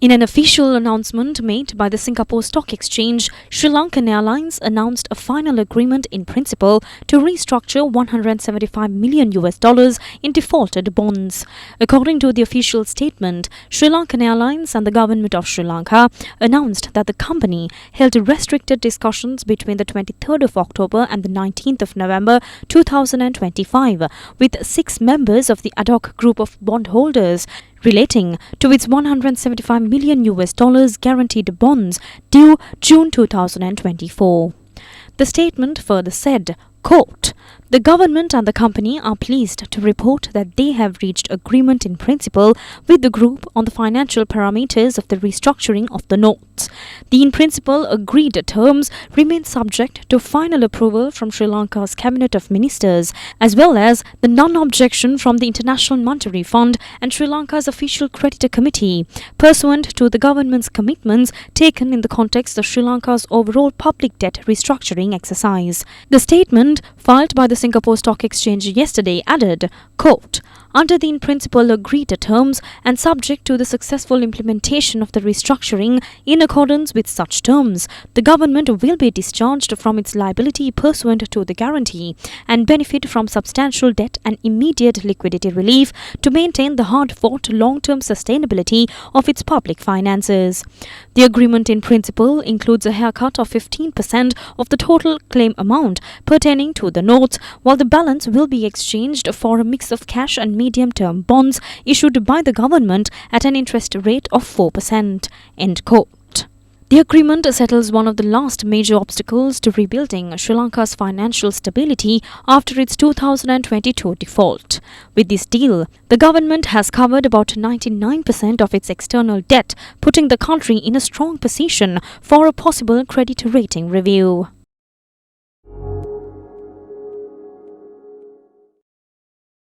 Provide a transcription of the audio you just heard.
In an official announcement made by the Singapore Stock Exchange, SriLankan Airlines announced a final agreement in principle to restructure $175 million in defaulted bonds. According to the official statement, SriLankan Airlines and the government of Sri Lanka announced that the company held restricted discussions between the 23rd of October and the 19th of November 2025 with 6 members of the ad hoc group of bondholders relating to its $175 million guaranteed bonds due June 2024. The statement further said, quote, "The government and the company are pleased to report that they have reached agreement in principle with the group on the financial parameters of the restructuring of the notes. The in principle agreed terms remain subject to final approval from Sri Lanka's Cabinet of Ministers, as well as the non-objection from the International Monetary Fund and Sri Lanka's Official Creditor Committee, pursuant to the government's commitments taken in the context of Sri Lanka's overall public debt restructuring exercise." The statement filed by the Singapore Stock Exchange yesterday added, quote, "Under the in principle agreed terms and subject to the successful implementation of the restructuring in accordance with such terms, the government will be discharged from its liability pursuant to the guarantee and benefit from substantial debt and immediate liquidity relief to maintain the hard-fought long-term sustainability of its public finances." The agreement in principle includes a haircut of 15% of the total claim amount pertaining to the notes, while the balance will be exchanged for a mix of cash and medium-term bonds issued by the government at an interest rate of 4%. End quote. The agreement settles one of the last major obstacles to rebuilding Sri Lanka's financial stability after its 2022 default. With this deal, the government has covered about 99% of its external debt, putting the country in a strong position for a possible credit rating review.